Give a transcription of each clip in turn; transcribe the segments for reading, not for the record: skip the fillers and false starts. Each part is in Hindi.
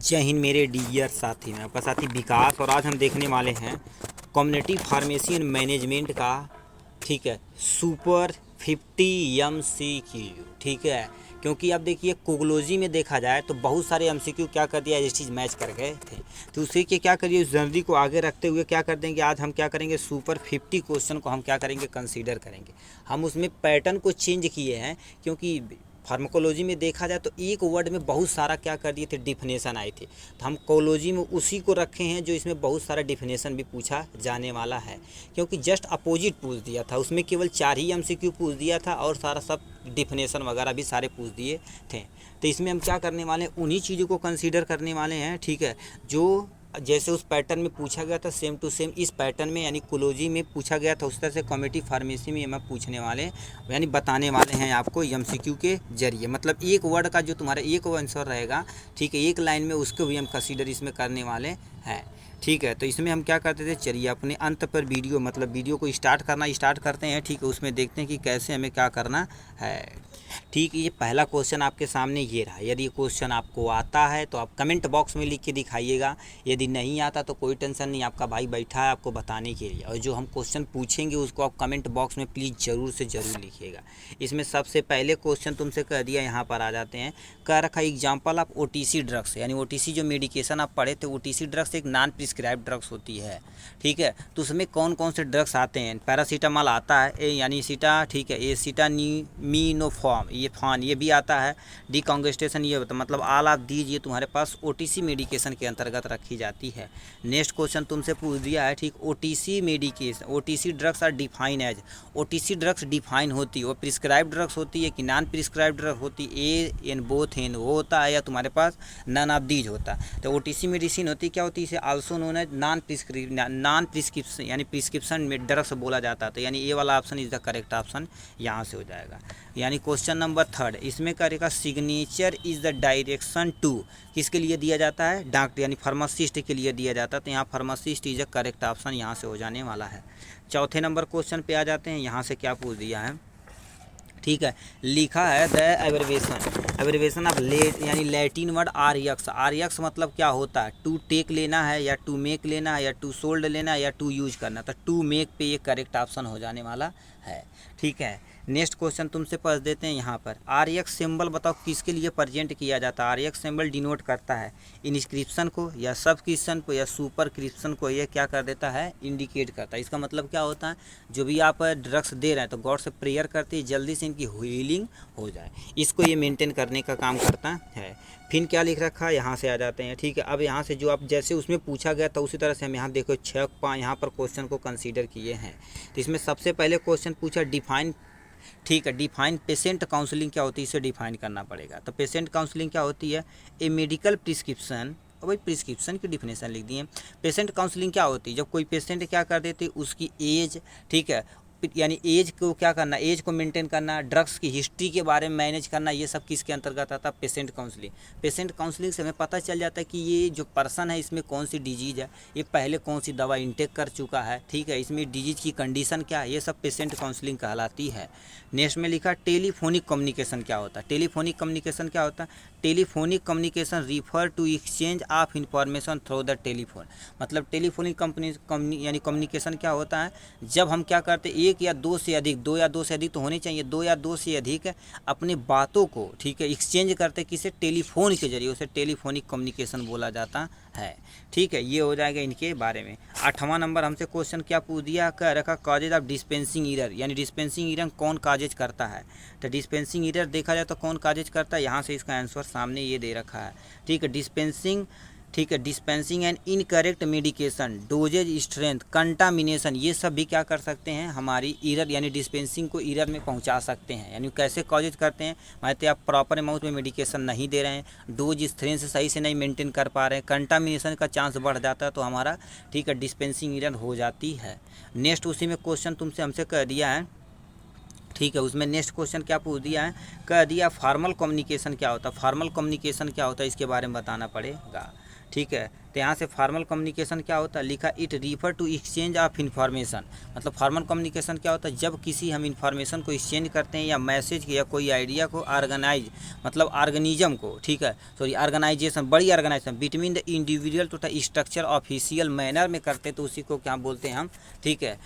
जय हिंद मेरे डियर साथी, मैं आपका साथी विकास। और आज हम देखने वाले हैं कम्युनिटी फार्मेसी एंड मैनेजमेंट का, ठीक है, सुपर 50 MCQ, ठीक है। क्योंकि अब देखिए कोगोलॉजी में देखा जाए तो बहुत सारे MCQ क्या कर दिया, एज चीज़ मैच कर गए थे। तो उसी के क्या करिए, उस जर्नी को आगे रखते हुए क्या कर देंगे, आज हम क्या करेंगे, सुपर 50 क्वेश्चन को हम क्या करेंगे, कंसीडर करेंगे। हम उसमें पैटर्न को चेंज किए हैं, क्योंकि फार्माकोलॉजी में देखा जाए तो एक वर्ड में बहुत सारा क्या कर दिए थे, डिफिनेशन आए थे। तो हम कोलॉजी में उसी को रखे हैं जो इसमें बहुत सारा डिफिनेशन भी पूछा जाने वाला है। क्योंकि जस्ट अपोजिट पूछ दिया था, उसमें केवल 4 ही MCQ पूछ दिया था और सारा सब डिफिनेशन वगैरह भी सारे पूछ दिए थे। तो इसमें हम क्या करने वाले हैं, उन्हीं चीज़ों को कंसीडर करने वाले हैं, ठीक है। जो जैसे उस पैटर्न में पूछा गया था सेम टू सेम इस पैटर्न में यानी कोलॉजी में पूछा गया था, उस तरह से कम्युनिटी फार्मेसी में हम पूछने वाले यानी बताने वाले हैं आपको MCQ के जरिए। मतलब एक वर्ड का जो तुम्हारा एक आंसर रहेगा, ठीक है, एक लाइन में, उसको भी हम कंसीडर इसमें करने वाले हैं, ठीक है। तो इसमें हम क्या करते थे, चलिए अपने अंत पर वीडियो को स्टार्ट करते हैं, ठीक है। उसमें देखते हैं कि कैसे हमें क्या करना है, ठीक है। ये पहला क्वेश्चन आपके सामने ये रहा। यदि क्वेश्चन आपको आता है तो आप कमेंट बॉक्स में लिख के दिखाइएगा, यदि नहीं आता तो कोई टेंशन नहीं, आपका भाई बैठा है आपको बताने के लिए। और जो हम क्वेश्चन पूछेंगे उसको आप कमेंट बॉक्स में प्लीज़ ज़रूर से ज़रूर लिखिएगा। इसमें सबसे पहले क्वेश्चन तुमसे कह दिया, यहाँ पर आ जाते हैं, कह रखा एग्जाम्पल ऑफ OTC ड्रग्स, यानी OTC जो मेडिकेशन आप पढ़े थे, OTC ड्रग्स एक नॉन प्रिस्क्राइब ड्रग्स होती है, ठीक है। तो उसमें कौन कौन से ड्रग्स आते हैं, पैरासीटामॉल आता है, यानी सीटा, ठीक है, एसिटामिनोफॉर्म, ये फान ये भी आता है, डिकॉन्गेस्टेशन ये होता है। मतलब ऑल ऑफ दीज ये तुम्हारे पास OTC मेडिकेशन के अंतर्गत रखी जाती है। नेक्स्ट क्वेश्चन तुमसे पूछ दिया है, ठीक, OTC medication, OTC drugs are define as, OTC drugs define होती है, वो प्रिस्क्राइब ड्रग्स होती है कि नॉन प्रिस्क्राइब ड्रग होती है, ए इन बोथ इन वो होता है, या तुम्हारे पास नन ऑफ दीज होता है। तो OTC मेडिसिन होती क्या होती है, इसे also known as non prescription यानी प्रिस्क्रिप्शन में ड्रग्स बोला जाता है। तो यानी ए वाला option is the correct option यहाँ से हो जाएगा। यानी क्वेश्चन नंबर 3 इसमें करेगा, signature is the direction to, किसके लिए दिया जाता है, डॉक्टर यानी फार्मासिस्ट के लिए दिया जाता है। तो यहाँ pharmacist is the correct option यहाँ से हो जाने वाला है। चौथे नंबर क्वेश्चन पे आ जाते हैं, यहाँ से क्या पूछ दिया है, ठीक है, लिखा है द एब्रिवेशन ऑफ लेट यानी लैटिन वर्ड आर्यक्स मतलब क्या होता है, टू टेक लेना है या टू मेक लेना है या टू सोल्ड लेना है या टू यूज करना। तो टू मेक पे ये करेक्ट ऑप्शन हो जाने वाला है, ठीक है। नेक्स्ट क्वेश्चन तुमसे पूछ देते हैं, यहाँ पर आर्यक्स सिंबल बताओ किसके लिए प्रेजेंट किया जाता है। आर्यक्स सिंबल डिनोट करता है इनस्क्रिप्शन को या सबस्क्रिप्शन को या सुपरस्क्रिप्शन को, ये क्या कर देता है, इंडिकेट करता है। इसका मतलब क्या होता है, जो भी आप ड्रग्स दे रहे हैं तो गॉड से प्रेयर करते हैं जल्दी से इनकी हीलिंग हो जाए, इसको ये मेंटेन करने का काम करता है। फिर क्या लिख रखा है, यहाँ से आ जाते हैं, ठीक है। अब यहाँ से जो आप जैसे उसमें पूछा गया था उसी तरह से हम यहाँ देखो 6 यहाँ पर क्वेश्चन को कंसीडर किए हैं। तो इसमें सबसे पहले क्वेश्चन पूछा डिफाइन, ठीक है, डिफाइन पेशेंट काउंसलिंग क्या होती है, इसे डिफाइन करना पड़ेगा। तो पेशेंट काउंसलिंग क्या होती है, ए मेडिकल प्रिस्क्रिप्शन, और भाई प्रिस्क्रिप्शन की डिफिनेशन लिख दिए। पेशेंट काउंसलिंग क्या होती है, जब कोई पेशेंट क्या कर देते उसकी एज, ठीक है, यानी एज को क्या करना, एज को मेंटेन करना, ड्रग्स की हिस्ट्री के बारे में मैनेज करना, ये सब किसके अंतर्गत आता है, पेशेंट काउंसलिंग। पेशेंट काउंसलिंग से हमें पता चल जाता है कि ये जो पर्सन है इसमें कौन सी डिजीज़ है, ये पहले कौन सी दवा इंटेक कर चुका है, ठीक है, इसमें डिजीज़ की कंडीशन क्या है, ये सब पेशेंट काउंसलिंग कहलाती है। नेक्स्ट में लिखा टेलीफोनिक कम्युनिकेशन क्या होता है। टेलीफोनिक कम्युनिकेशन क्या होता है, telephonic communication refer to exchange of information through the telephone. मतलब टेलीफोनिक यानी कम्युनिकेशन क्या होता है, जब हम क्या करते हैं, एक या दो से अधिक, दो या दो से अधिक तो होने चाहिए, दो या दो से अधिक अपनी बातों को, ठीक है, एक्सचेंज करते किसे, टेलीफोन के जरिए, उसे टेलीफोनिक कम्युनिकेशन बोला जाता है, ठीक है। ये हो जाएगा इनके बारे में। 8वां नंबर हमसे क्वेश्चन क्या पूछ दिया, कह रखा काजेज ऑफ डिस्पेंसिंग ईरर, यानी डिस्पेंसिंग ईरर कौन काजेज करता है। तो डिस्पेंसिंग ईरर देखा जाए तो कौन काजेज करता है, यहाँ से इसका आंसर सामने ये दे रखा है, ठीक है, डिस्पेंसिंग, ठीक है, dispensing and incorrect medication, dosages strength, contamination, ये सब भी क्या कर सकते हैं, हमारी ईरर यानी डिस्पेंसिंग को ईरर में पहुंचा सकते हैं। यानी कैसे कॉजेज करते हैं, मानते आप प्रॉपर अमाउंट में मेडिकेशन नहीं दे रहे हैं, डोज स्ट्रेंथ सही से नहीं मेंटेन कर पा रहे हैं, कंटामिनेशन का चांस बढ़ जाता है, तो हमारा, ठीक है, डिस्पेंसिंग ईरर हो जाती है। नेक्स्ट उसी में क्वेश्चन तुमसे हमसे कह दिया है, ठीक है, उसमें नेक्स्ट क्वेश्चन क्या पूछ दिया है, कह दिया फार्मल कम्युनिकेशन क्या होता है। फार्मल कम्युनिकेशन क्या होता है, इसके बारे में बताना पड़ेगा, ठीक है। तो यहाँ से फॉर्मल कम्युनिकेशन क्या होता है, लिखा it refer to exchange of information. मतलब फॉर्मल कम्युनिकेशन क्या होता है, जब किसी हम इन्फॉर्मेशन को एक्सचेंज करते हैं या मैसेज या कोई आइडिया को ऑर्गेनाइज मतलब ऑर्गेनिज्म को, ठीक है, सॉरी ऑर्गेनाइजेशन, बड़ी organization between the individual to structure official manner में करते हैं तो उसी को क्या बोलते हैं हम, ठीक है,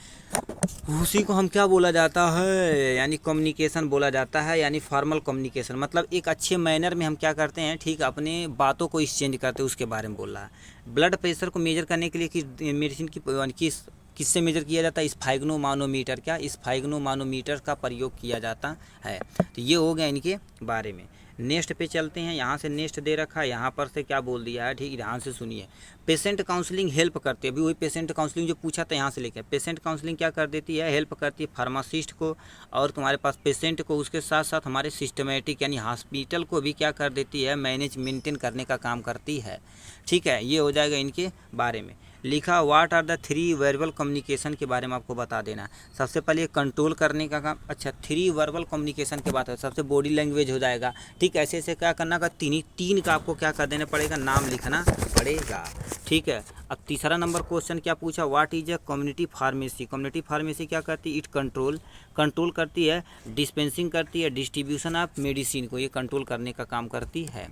उसी को हम क्या बोला जाता है, यानी कम्युनिकेशन बोला जाता है, यानी फॉर्मल कम्युनिकेशन। मतलब एक अच्छे मैनर में हम क्या करते हैं, ठीक है, अपने बातों को एक्सचेंज करते हैं, उसके बारे में बोल रहा है। ब्लड प्रेशर को मेजर करने के लिए किस मेडिसिन की किससे मेजर किया जाता है, स्फाइग्नोमानोमीटर, क्या स्फाइग्नोमानोमीटर का प्रयोग किया जाता है। तो ये हो गया इनके बारे में। नेक्स्ट पे चलते हैं, यहाँ से नेक्स्ट दे रखा है, यहाँ पर से क्या बोल दिया है, ठीक, ध्यान से सुनिए। पेशेंट काउंसलिंग हेल्प करती है, अभी वही पेशेंट काउंसलिंग जो पूछा था यहाँ से लेकर, पेशेंट काउंसलिंग क्या कर देती है, हेल्प करती है फार्मासिस्ट को और तुम्हारे पास पेशेंट को, उसके साथ साथ हमारे सिस्टमेटिक यानी हॉस्पिटल को भी क्या कर देती है, मैनेज मेंटेन करने का काम करती है, ठीक है। ये हो जाएगा इनके बारे में। लिखा what are the 3 verbal communication के बारे में आपको बता देना है। सबसे पहले कंट्रोल करने का काम, अच्छा 3 वर्बल कम्युनिकेशन के बाद सबसे बॉडी लैंग्वेज हो जाएगा, ठीक, ऐसे ऐसे क्या करना का तीन का आपको क्या कर देना पड़ेगा, नाम लिखना पड़ेगा, ठीक है। अब तीसरा नंबर क्वेश्चन क्या पूछा, what is a community pharmacy. Community pharmacy क्या करती है, इट कंट्रोल करती है, डिस्पेंसिंग करती है, डिस्ट्रीब्यूशन ऑफ मेडिसिन को ये कंट्रोल करने का काम करती है,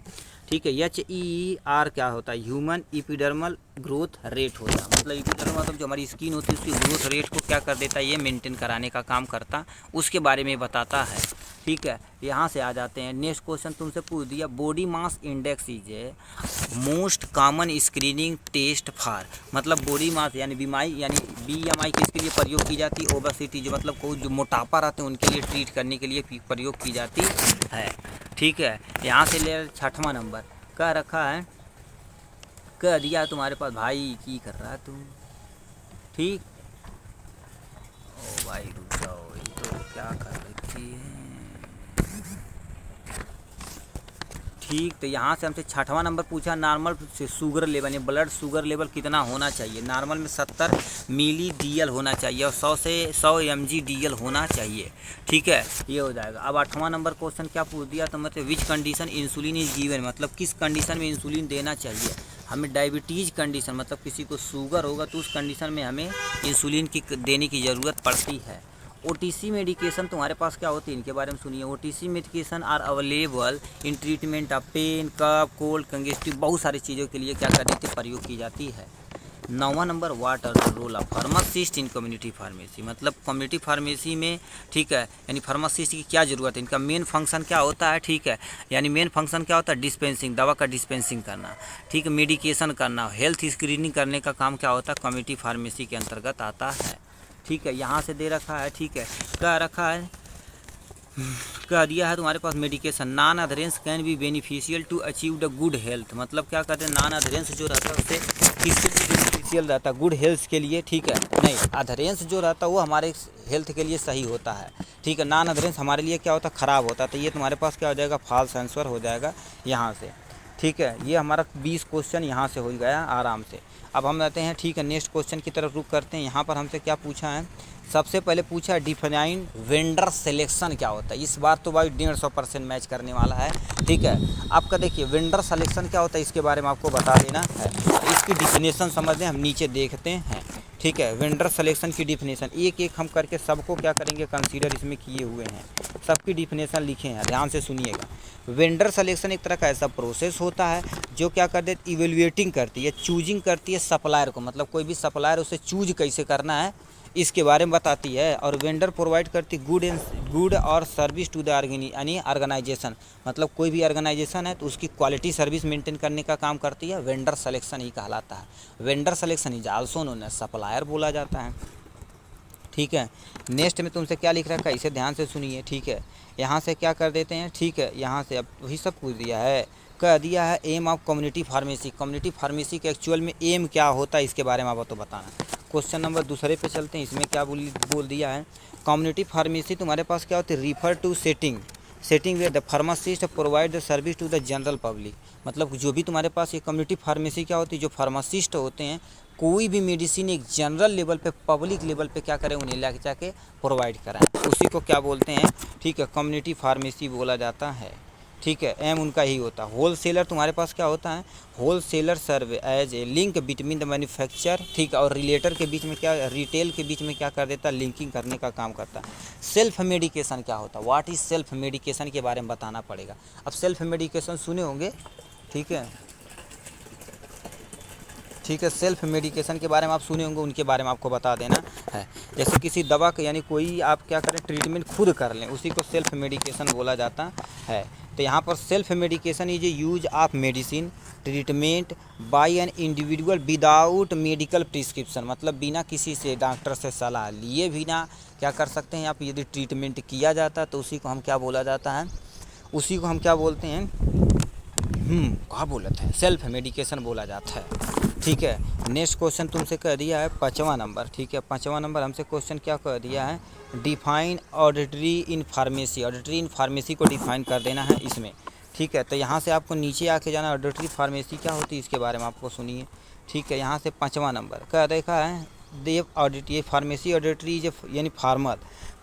ठीक है। HER क्या होता है, ह्यूमन एपिडर्मल ग्रोथ रेट होता है। मतलब एपिडर्मल मतलब जो हमारी स्किन होती है उसकी ग्रोथ रेट को क्या कर देता है, ये मेंटेन कराने का काम करता, उसके बारे में बताता है, ठीक है। यहाँ से आ जाते हैं, नेक्स्ट क्वेश्चन तुमसे पूछ दिया, body mass index is a most common screening test for. मतलब बॉडी मास यानी बीमारी यानी BMI किसके लिए प्रयोग की जाती है, ओबेसिटी जो मतलब कोई जो मोटापा रहते हैं उनके लिए ट्रीट करने के लिए प्रयोग की जाती है, ठीक है। यहाँ से ले 6वां नंबर क्या रखा है, कह दिया तुम्हारे पास भाई की कर रहा है तू, ठीक, ओ भाई रुक जाओ, ये तो क्या कर रखी है, ठीक। तो यहाँ से हमसे 6वां नंबर पूछा, नॉर्मल से शुगर लेवल यानी ब्लड शुगर लेवल कितना होना चाहिए। नॉर्मल में 70 मिली DL होना चाहिए और 100 से 100 mg DL होना चाहिए, ठीक है। ये हो जाएगा। अब 8वां नंबर क्वेश्चन क्या पूछ दिया, तो मतलब which condition insulin is given, मतलब किस कंडीशन में इंसुलिन देना चाहिए। हमें डायबिटीज़ कंडीशन मतलब किसी को शुगर होगा तो उस कंडीशन में हमें इंसुलिन की देने की ज़रूरत पड़ती है। OTC मेडिकेशन तुम्हारे पास क्या होती है, इनके बारे में सुनिए। OTC medication are available in treatment of pain, cough, cold, congestive, बहुत सारी चीज़ों के लिए क्या कर देती है, प्रयोग की जाती है। 9वां number, what are the role of pharmacist in community pharmacy. मतलब कम्युनिटी फार्मेसी में, ठीक है, यानी फार्मासिस्ट की क्या ज़रूरत है, इनका मेन फंक्शन क्या होता है, ठीक है, यानी मेन फंक्शन क्या होता है, डिस्पेंसिंग, दवा का डिस्पेंसिंग करना, ठीक है, मेडिकेशन करना, हेल्थ स्क्रीनिंग करने का काम क्या होता है, कम्युनिटी फार्मेसी के अंतर्गत आता है, ठीक है। यहाँ से दे रखा है, ठीक है, क्या रखा है, कह दिया है तुम्हारे पास medication non adherence can be beneficial to achieve the good health. मतलब क्या कहते हैं, नॉन अधरेंस जो रहता है उससे किसके लिए बेनिफिशियल रहता है, गुड हेल्थ के लिए, ठीक है। नहीं, अधरेंस जो रहता है वो हमारे हेल्थ के लिए सही होता है, ठीक है। नॉन अधरेंस हमारे लिए क्या होता है, ख़राब होता है। तो ये तुम्हारे पास क्या हो जाएगा, फॉल्स आंसर हो जाएगा यहाँ से, ठीक है। ये हमारा 20 क्वेश्चन यहाँ से हो गया आराम से। अब हम रहते हैं, ठीक है, नेक्स्ट क्वेश्चन की तरफ रुक करते हैं। यहाँ पर हमसे क्या पूछा है, सबसे पहले पूछा डिफाइन वेंडर सिलेक्शन क्या होता है। इस बार तो भाई 150% मैच करने वाला है, ठीक है। आपका देखिए वेंडर सिलेक्शन क्या होता है, इसके बारे में आपको बता देना है। इसकी डिफिनेशन समझते हैं, हम नीचे देखते हैं, ठीक है। वेंडर सिलेक्शन की डिफिनेशन एक एक हम करके सबको क्या करेंगे, कंसीडर इसमें किए हुए हैं, सबकी डिफिनेशन लिखे हैं, ध्यान से सुनिएगा। वेंडर सिलेक्शन एक तरह का ऐसा प्रोसेस होता है जो क्या करते हैं, इवेल्युएटिंग करती है, चूजिंग करती है सप्लायर को। मतलब कोई भी सप्लायर उसे चूज कैसे करना है इसके बारे में बताती है। और वेंडर प्रोवाइड करती गुड और सर्विस टू द यानी ऑर्गेनाइजेशन। मतलब कोई भी ऑर्गेनाइजेशन है तो उसकी क्वालिटी सर्विस मेंटेन करने का काम करती है, वेंडर सिलेक्शन ही कहलाता है। Vendor selection is also known as supplier बोला जाता है, ठीक है। नेक्स्ट में तुमसे क्या लिख रखा है, इसे ध्यान से सुनिए, ठीक है। यहाँ से क्या कर देते हैं, ठीक है, यहाँ से अब वही सब पूछ दिया है, कह दिया है aim of community pharmacy. Community pharmacy के एक्चुअल में एम क्या होता है इसके बारे में आप तो बताना। क्वेश्चन नंबर दूसरे पे चलते हैं, इसमें क्या बोल दिया है, कम्युनिटी फार्मेसी तुम्हारे पास क्या होती है, refer to setting way the pharmacist provide the service to the general public. मतलब जो भी तुम्हारे पास ये कम्युनिटी फार्मेसी क्या होती है, जो फार्मासिस्ट होते हैं कोई भी मेडिसिन एक जनरल लेवल पे, पब्लिक लेवल पे क्या करें, उन्हें लेके जाके प्रोवाइड कराएं, उसी को क्या बोलते हैं, ठीक है, कम्युनिटी फार्मेसी बोला जाता है, ठीक है, एम उनका ही होता है। होल सेलर तुम्हारे पास क्या होता है, wholesaler serves as a link between the manufacture, ठीक है, और रिलेटर के बीच में क्या, रिटेल के बीच में क्या कर देता है, लिंकिंग करने का काम करता है। सेल्फ मेडिकेशन क्या होता है, व्हाट इज सेल्फ मेडिकेशन के बारे में बताना पड़ेगा। अब सेल्फ मेडिकेशन सुने होंगे, ठीक है, ठीक है, सेल्फ मेडिकेशन के बारे में आप सुने होंगे, उनके बारे में आपको बता देना है। जैसे किसी दवा का यानी कोई आप क्या करें, ट्रीटमेंट खुद कर लें, उसी को सेल्फ मेडिकेशन बोला जाता है। तो यहाँ पर self medication is a use of medicine treatment bye an individual without medical prescription, मतलब बिना किसी से डॉक्टर से सलाह लिए बिना क्या कर सकते हैं आप, यदि ट्रीटमेंट किया जाता है तो उसी को हम क्या बोला जाता है, उसी को हम क्या बोलते हैं, कहाँ बोलते हैं, सेल्फ मेडिकेशन बोला जाता है। ठीक है, नेक्स्ट क्वेश्चन तुमसे कह दिया है 5वां नंबर, ठीक है, 5वां नंबर हमसे क्वेश्चन क्या कह दिया है, define auditory in pharmacy, auditory in pharmacy को डिफाइन कर देना है इसमें, ठीक है। तो यहाँ से आपको नीचे आके जाना, ऑडिटरी फार्मेसी क्या होती है इसके बारे में आपको सुनिए, ठीक है। यहाँ से 5वां नंबर क्या देखा है, देव ऑडिट, ये फार्मेसी ऑडिटरी यानी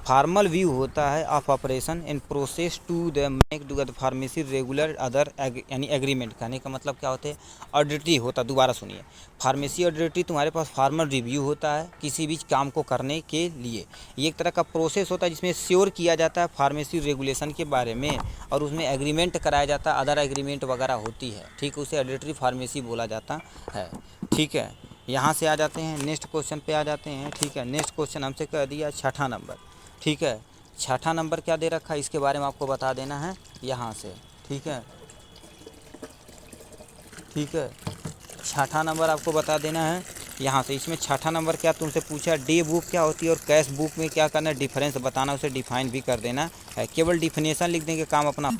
फार्मल व्यू होता है of operation and process to the make to the pharmacy regular other यानी एग्रीमेंट, कहने का मतलब क्या होता है, ऑडिटरी होता, दोबारा सुनिए, फार्मेसी ऑडिटरी तुम्हारे पास फार्मल रिव्यू होता है किसी भी काम को करने के लिए, ये एक तरह का प्रोसेस होता है जिसमें श्योर किया जाता है फार्मेसी रेगुलेशन के बारे में और उसमें एग्रीमेंट कराया जाता है, अदर एग्रीमेंट वगैरह होती है, ठीक, उसे ऑडिटरी फार्मेसी बोला जाता है, ठीक है। यहाँ से आ जाते हैं नेक्स्ट क्वेश्चन पे आ जाते हैं, ठीक है। नेक्स्ट क्वेश्चन हमसे कह दिया 6ठा नंबर, ठीक है, 6ठा नंबर क्या दे रखा है इसके बारे में आपको बता देना है यहाँ से, ठीक है, ठीक है, 6ठा नंबर आपको बता देना है यहाँ से। इसमें 6ठा नंबर क्या तुमसे पूछा, डे बुक क्या होती है और कैश बुक में क्या करना है, डिफरेंस बताना, उसे डिफाइन भी कर देना है, केवल डिफिनेशन लिख देंगे काम अपना,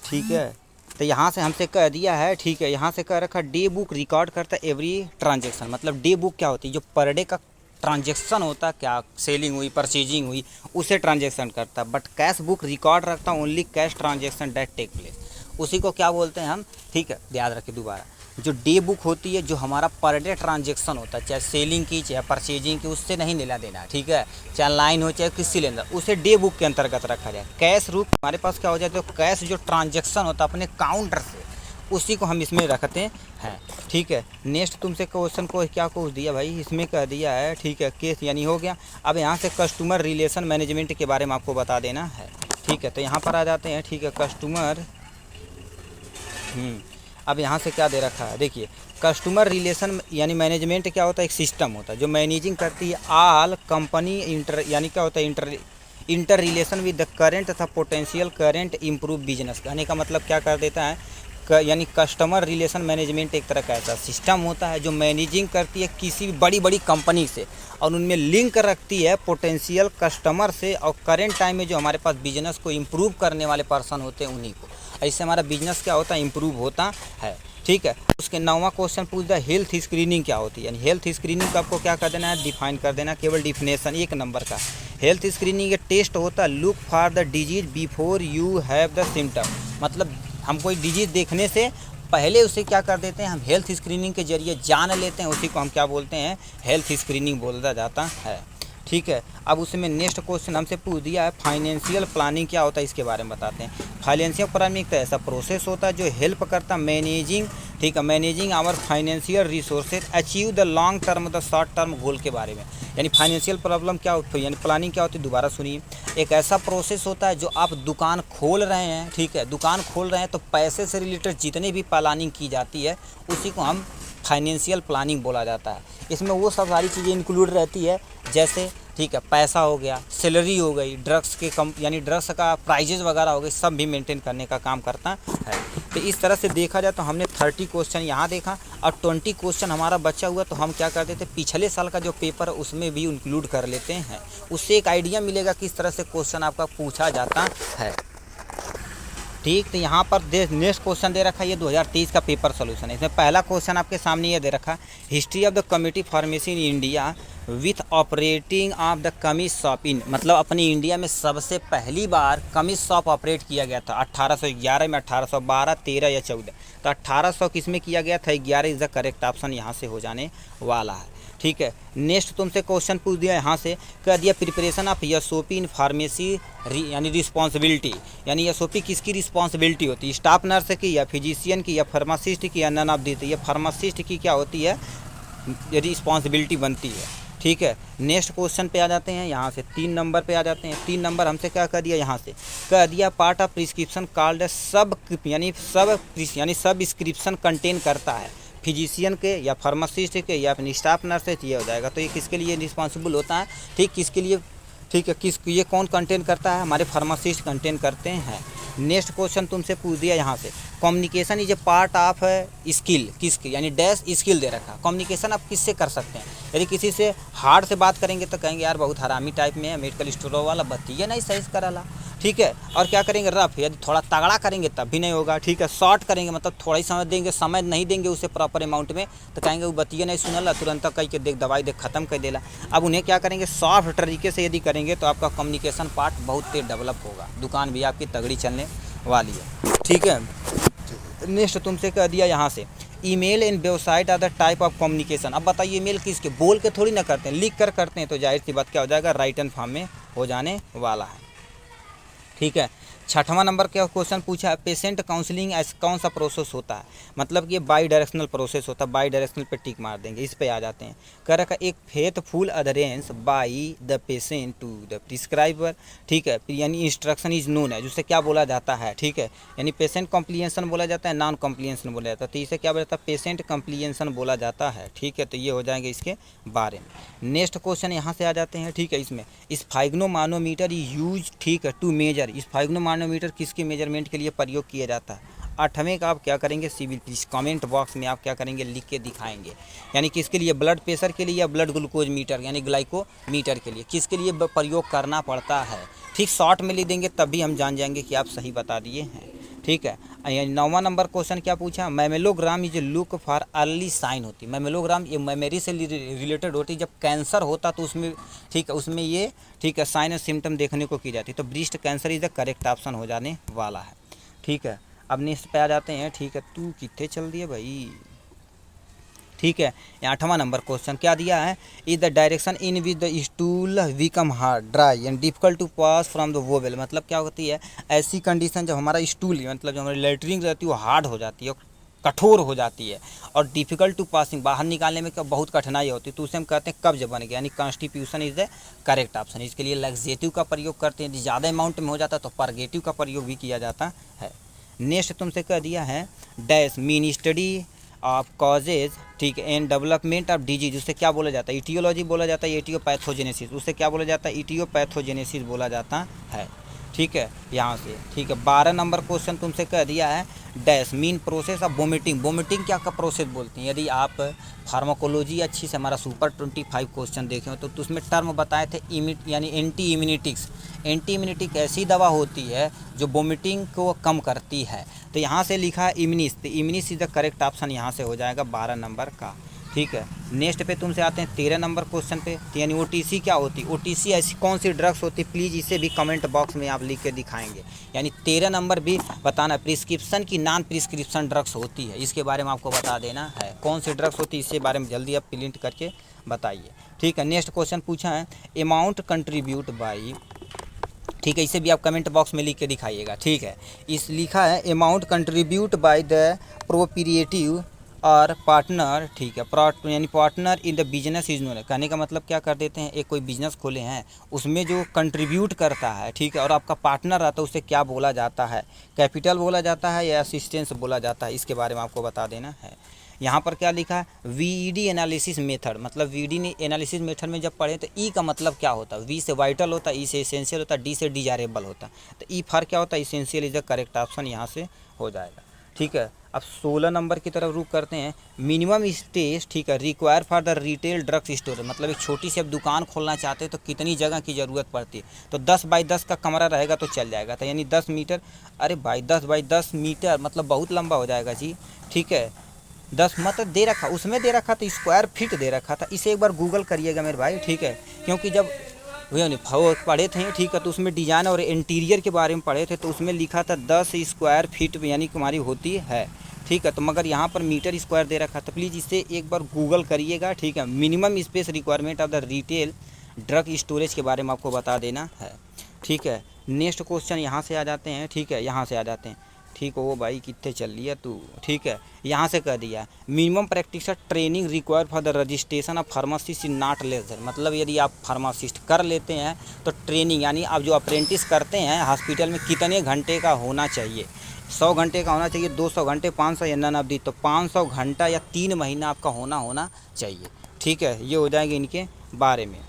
ठीक है। तो यहाँ से हमसे कह दिया है, ठीक है, यहाँ से कह रखा डे बुक रिकॉर्ड करता है एवरी ट्रांजेक्शन, मतलब डे बुक क्या होती है, जो पर डे का ट्रांजेक्शन होता है, क्या सेलिंग हुई परचेजिंग हुई उसे ट्रांजेक्शन करता है, बट कैश बुक रिकॉर्ड रखता है only cash transaction that take place, उसी को क्या बोलते हैं हम, ठीक है, याद रखिए दोबारा, जो डे बुक होती है जो हमारा पर डे ट्रांजेक्शन होता है, चाहे सेलिंग की चाहे परचेजिंग की, उससे नहीं लेना देना, ठीक है, चाहे लाइन हो चाहे किसी लेनदेन, उसे डे बुक के अंतर्गत रखा जाए। कैश बुक हमारे पास क्या हो जाता है, तो कैश जो ट्रांजेक्शन होता है अपने काउंटर से, उसी को हम इसमें रखते हैं, ठीक है। नेक्स्ट तुमसे क्वेश्चन को क्या कुछ दिया भाई, इसमें कह दिया है, ठीक है, केस यानी हो गया। अब यहाँ से कस्टमर रिलेशन मैनेजमेंट के बारे में आपको बता देना है, ठीक है। तो यहाँ पर आ जाते हैं, ठीक है, कस्टमर, अब यहाँ से क्या दे रखा है, देखिए, कस्टमर रिलेशन यानी मैनेजमेंट क्या होता है, एक सिस्टम होता है जो मैनेजिंग करती है ऑल कंपनी इंटर, यानी क्या होता है, inter relation with the current तथा पोटेंशियल करेंट इम्प्रूव बिजनेस, कहने का मतलब क्या कर देता है, यानी कस्टमर रिलेशन मैनेजमेंट एक तरह का ऐसा सिस्टम होता है जो मैनेजिंग करती है किसी भी बड़ी बड़ी कंपनी से और उनमें लिंक रखती है पोटेंशियल कस्टमर से और करेंट टाइम में जो हमारे पास बिजनेस को इम्प्रूव करने वाले पर्सन होते हैं उन्हीं को, ऐसे हमारा बिजनेस क्या होता है, इम्प्रूव होता है, ठीक है। उसके 9वां क्वेश्चन पूछता है हेल्थ स्क्रीनिंग क्या होती है, यानी हेल्थ स्क्रीनिंग को आपको क्या कर देना है, डिफाइन कर देना, केवल डिफिनेशन 1 नंबर का। हेल्थ स्क्रीनिंग एक टेस्ट होता है, look for the disease before you have the symptom, मतलब हम कोई डिजीज देखने से पहले उसे क्या कर देते हैं, हम हेल्थ स्क्रीनिंग के जरिए जान लेते हैं, उसी को हम क्या बोलते हैं, हेल्थ स्क्रीनिंग बोला जाता है, ठीक है। अब उसमें नेक्स्ट क्वेश्चन हमसे पूछ दिया है फाइनेंशियल प्लानिंग क्या होता है, इसके बारे में बताते हैं। फाइनेंशियल प्लानिंग तो ऐसा प्रोसेस होता है जो हेल्प करता है मैनेजिंग, ठीक है, managing our financial resources achieve the long term the short term goal के बारे में, यानी फाइनेंशियल प्रॉब्लम क्या होती है, यानी प्लानिंग क्या होती है, दोबारा सुनिए, एक ऐसा प्रोसेस होता है जो आप दुकान खोल रहे हैं, ठीक है, दुकान खोल रहे हैं तो पैसे से रिलेटेड जितनी भी प्लानिंग की जाती है उसी को हम फाइनेंशियल प्लानिंग बोला जाता है। इसमें वो सब सारी चीज़ें इंक्लूड रहती है, जैसे, ठीक है, पैसा हो गया, सैलरी हो गई, ड्रग्स के यानी ड्रग्स का प्राइजेज वगैरह हो गए, सब भी मेंटेन करने का काम करता है। तो इस तरह से देखा जाए तो हमने 30 क्वेश्चन यहाँ देखा और 20 क्वेश्चन हमारा बचा हुआ, तो हम क्या करते थे, पिछले साल का जो पेपर है उसमें भी इंक्लूड कर लेते हैं, उससे एक आइडिया मिलेगा किस तरह से क्वेश्चन आपका पूछा जाता है, ठीक। तो यहाँ पर नेक्स्ट क्वेश्चन दे रखा है, ये 2023 का पेपर सोल्यूशन है। इसमें पहला क्वेश्चन आपके सामने ये दे रखा है, history of the community pharmacy in India with operating of the कमीज शॉप इन, मतलब अपनी इंडिया में सबसे पहली बार कमीज शॉप ऑपरेट किया गया था 1811 में, 1812, 13 या 14। तो 1800 किस में किया गया था, 11 इज़ द करेक्ट ऑप्शन यहाँ से हो जाने वाला है। ठीक है, नेक्स्ट तुमसे क्वेश्चन पूछ दिया यहाँ से, कह दिया preparation of SOP in pharmacy यानी रिस्पॉन्सिबिलिटी, यानी एसओपी किसकी रिस्पॉन्सिबिलिटी होती है, स्टाफ नर्स की या फिजिशियन की या फार्मासिस्ट की या नन ऑफ दी। ये फार्मासिस्ट की क्या होती है, रिस्पॉन्सिबिलिटी बनती है। ठीक है, नेक्स्ट क्वेश्चन पे आ जाते हैं, यहाँ से 3 नंबर पे आ जाते हैं। 3 नंबर हमसे क्या कह दिया, यहाँ से कह दिया पार्ट ऑफ प्रिस्क्रिप्शन कॉल्ड सब, यानी सब स्क्रिप्शन कंटेन करता है फिजिशियन के या फार्मासिस्ट के या अपनी स्टाफ नर्स से, ये हो जाएगा। तो ये किसके लिए रिस्पॉन्सिबल होता है, ठीक, किसके लिए, ठीक है, ये कौन कंटेन करता है, हमारे फार्मासिस्ट कंटेन करते हैं। नेक्स्ट क्वेश्चन तुमसे पूछ दिया यहाँ से, communication is a part of skill, किसकी, यानी डैश स्किल दे रखा। कम्युनिकेशन आप किससे कर सकते हैं, यदि किसी से हार्ड से बात करेंगे तो कहेंगे यार बहुत हरामी टाइप में है, मेडिकल स्टोर वाला बत्ती नहीं सही से कराला। ठीक है, और क्या करेंगे, रफ, यदि थोड़ा तगड़ा करेंगे तब भी नहीं होगा। ठीक है, शॉर्ट करेंगे मतलब थोड़ा ही समय देंगे, समय नहीं देंगे उसे प्रॉपर अमाउंट में, तो कहेंगे वो बतिया नहीं सुनला, तुरंत कह के देख दवाई देख खत्म कर देला। अब उन्हें क्या करेंगे, सॉफ्ट तरीके से यदि करेंगे तो आपका कम्युनिकेशन पार्ट बहुत तेज डेवलप होगा, दुकान भी आपकी तगड़ी चलने वाली है। ठीक है, नेक्स्ट तुमसे कह दिया यहाँ से, email and website R the type of communication. अब बताइए ईमेल किसके, बोल के थोड़ी ना करते हैं, लिख कर करते हैं, तो जाहिर सी बात क्या हो जाएगा, राइटन फॉर्म में हो जाने वाला है। ठीक है, 6वां नंबर क्या क्वेश्चन पूछा है, पेशेंट काउंसलिंग ऐसा कौन सा प्रोसेस होता है, मतलब कि ये बाई डायरेक्शनल प्रोसेस होता है, बाई डायरेक्शनल पे टिक मार देंगे। इस पे आ जाते हैं, कह रखा एक faithful adherence by the patient to the prescriber. ठीक है, यानी इंस्ट्रक्शन इज नोन है, जिससे क्या बोला जाता है, ठीक है, यानी पेशेंट कॉम्प्लिएंसन बोला जाता है, नॉन कॉम्प्लिएंसन बोला जाता है, तो इसे क्या बोला जाता है, पेशेंट कॉम्प्लिएंसन बोला जाता है। ठीक है, तो ये हो जाएंगे इसके बारे में। नेक्स्ट क्वेश्चन यहाँ से आ जाते हैं। ठीक है, इसमें स्फाइग्नोमानोमीटर यूज, ठीक है, टू मेजर, स्फाइग्नोमानोमीटर किसके मेजरमेंट के लिए प्रयोग किया जाता है। 8वें का आप क्या करेंगे, सिविल प्लीज कमेंट बॉक्स में आप क्या करेंगे, लिख के दिखाएंगे, यानी किसके लिए, ब्लड प्रेशर के लिए या ब्लड ग्लूकोज मीटर यानी ग्लाइकोमीटर के लिए, किसके लिए प्रयोग करना पड़ता है। ठीक, शॉर्ट में लिख देंगे तब भी हम जान जाएंगे कि आप सही बता दिए हैं। ठीक है, 9वां नंबर क्वेश्चन क्या पूछा, mammogram is look for early sign होती है। मैमेलोग्राम ये मेमोरी से रिलेटेड होती है, जब कैंसर होता तो उसमें, ठीक है, उसमें ये, ठीक है, साइन और सिम्टम देखने को की जाती है। तो breast cancer is the correct option हो जाने वाला है। ठीक है, अब नेक्स्ट पे आ जाते हैं। ठीक है, तू कितने चल दिए भाई। ठीक है, 8वां नंबर क्वेश्चन क्या दिया है, is the direction in which the stool become hard dry and difficult to pass from the bowel. मतलब क्या होती है, ऐसी कंडीशन जब हमारा स्टूल, मतलब जो हमारी लेटरिन रहती है वो हार्ड हो जाती है, कठोर हो जाती है, और डिफिकल्ट टू पासिंग, बाहर निकालने में बहुत कठिनाई होती है, तो उसे हम कहते हैं कब्ज बन गया, यानी constitution is the correct option. इसके लिए लैक्सेटिव का प्रयोग करते हैं, ज़्यादा अमाउंट में हो जाता है तो परगेटिव का प्रयोग भी किया जाता है। नेक्स्ट तुमसे कह दिया है, dash mean study of causes, ठीक है, एंड डेवलपमेंट ऑफ डिजीज, उससे क्या बोला जाता है, इटियोलॉजी बोला जाता है, एटियोपैथोजेनेसिस, उससे क्या बोला जाता है, इटियोपैथोजेनेसिस बोला जाता है। ठीक है, यहाँ से, ठीक है, 12 नंबर क्वेश्चन तुमसे कह दिया है, dash mean process of vomiting. Vomiting क्या का प्रोसेस बोलते हैं, यदि आप फार्माकोलॉजी अच्छी से हमारा सुपर 25 क्वेश्चन देखे हो तो उसमें टर्म बताए थे, यानी एंटी इम्यूनिटिक्स। एंटी इम्यूनिटिक ऐसी दवा होती है जो वोमिटिंग को कम करती है, तो यहाँ से लिखा है इम्यूनिस, तो इम्यूनिस इज द करेक्ट ऑप्शन यहाँ से हो जाएगा 12 नंबर का। ठीक है, नेक्स्ट पे तुमसे आते हैं 13 नंबर क्वेश्चन पे, यानी ओटीसी क्या होती है, ओटीसी ऐसी कौन सी ड्रग्स होती है, प्लीज़ इसे भी कमेंट बॉक्स में आप लिख के दिखाएंगे। यानी 13 नंबर भी बताना, प्रिस्क्रिप्शन की नॉन प्रिस्क्रिप्शन ड्रग्स होती है, इसके बारे में आपको बता देना है, कौन सी ड्रग्स होती है इसके बारे में जल्दी आप प्रिंट करके बताइए। ठीक है, नेक्स्ट क्वेश्चन पूछा है, अमाउंट कंट्रीब्यूट बाई, ठीक है, इसे भी आप कमेंट बॉक्स में लिख के दिखाइएगा। ठीक है, इस लिखा है अमाउंट कंट्रीब्यूट बाय द प्रोप्रिएटिव और पार्टनर, ठीक है, यानी partner in the business is known. कहने का मतलब क्या कर देते हैं, एक कोई बिजनेस खोले हैं उसमें जो कंट्रीब्यूट करता है, ठीक है, और आपका पार्टनर रहता है, उसे क्या बोला जाता है, कैपिटल बोला जाता है या असिस्टेंस बोला जाता है, इसके बारे में आपको बता देना है। यहाँ पर क्या लिखा है, वीडी एनालिसिस मेथड, मतलब वीडी एनालिसिस मेथड में जब पढ़े तो ई का मतलब क्या होता है, वी से वाइटल होता है, ई से एसेंशियल होता है, डी से डिजायरेबल होता है, तो ई फॉर क्या होता है, essential is the correct option यहाँ से हो जाएगा। ठीक है, अब 16 नंबर की तरफ रुक करते हैं, मिनिमम स्पेस, ठीक है, require for the retail drugs store, मतलब एक छोटी सी अब दुकान खोलना चाहते हैं तो कितनी जगह की ज़रूरत पड़ती है, तो 10 बाई 10 का कमरा रहेगा तो चल जाएगा, तो यानी 10 मीटर, अरे भाई 10 बाई 10 मीटर मतलब बहुत लंबा हो जाएगा जी। ठीक है, 10 मतलब दे रखा, उसमें दे रखा था स्क्वायर फीट दे रखा था। इसे एक बार गूगल करिएगा मेरे भाई, ठीक है, क्योंकि जब भैया नहीं वो पढ़े थे, ठीक है, तो उसमें डिज़ाइन और इंटीरियर के बारे में पढ़े थे, तो उसमें लिखा था 10 स्क्वायर फीट यानी कि हमारी होती है, ठीक है। तो मगर यहाँ पर मीटर स्क्वायर दे रखा था। प्लीज़ इसे एक बार गूगल करिएगा, ठीक है। Minimum space requirement of the retail drug storage के बारे में आपको बता देना है, ठीक है। नेक्स्ट क्वेश्चन यहाँ से आ जाते हैं, ठीक है, यहाँ से आ जाते हैं, ठीक हो भाई, कितने चल रही है तू, ठीक है। यहाँ से कह दिया minimum practical training required for the registration of pharmacist in not less than, मतलब यदि आप फार्मासिस्ट कर लेते हैं तो ट्रेनिंग यानी आप जो अप्रेंटिस करते हैं हॉस्पिटल में कितने घंटे का होना चाहिए। 100 घंटे का होना चाहिए, 200 घंटे, 500 या नन अवधि, तो 500 घंटा या 3 महीना आपका होना चाहिए, ठीक है। ये हो जाएंगे इनके बारे में,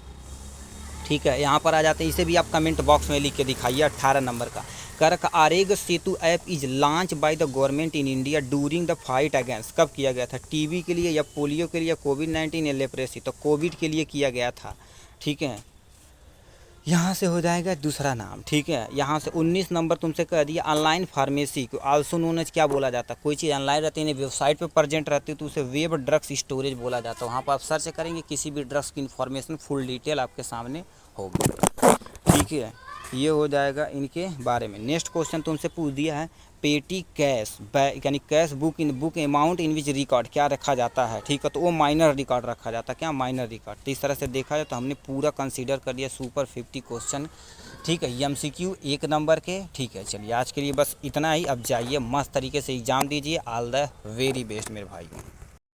ठीक है। यहाँ पर आ जाते हैं, इसे भी आप कमेंट बॉक्स में लिख के दिखाइए। 18 नंबर का करक Aarogya Setu app is launch by the government in India during the fight against, कब किया गया था, टीबी के लिए या पोलियो के लिए, कोविड-19 या लेप्रेसी, तो कोविड के लिए किया गया था, ठीक है। यहाँ से हो जाएगा दूसरा नाम, ठीक है। यहाँ से 19 नंबर तुमसे कह दिया ऑनलाइन फार्मेसी को आल्सो नोन एज क्या बोला जाता है, कोई चीज़ ऑनलाइन रहती है, वेबसाइट पे प्रेजेंट रहती है तो उसे वेब ड्रग्स स्टोरेज बोला जाता है। वहाँ पर आप सर्च करेंगे किसी भी ड्रग्स की इन्फॉर्मेशन फुल डिटेल आपके सामने होगी, ठीक है। ये हो जाएगा इनके बारे में। नेक्स्ट क्वेश्चन तुमसे पूछ दिया है पेटी कैश यानी cash book in book amount in which record क्या रखा जाता है, ठीक है, तो वो माइनर रिकॉर्ड रखा जाता है, क्या माइनर रिकॉर्ड। तो इस तरह से देखा जाए तो हमने पूरा कंसीडर कर लिया सुपर 50 क्वेश्चन, ठीक है, MCQ 1 नंबर के, ठीक है। चलिए आज के लिए बस इतना ही, अब जाइए मस्त तरीके से एग्ज़ाम दीजिए। ऑल द वेरी बेस्ट मेरे भाई।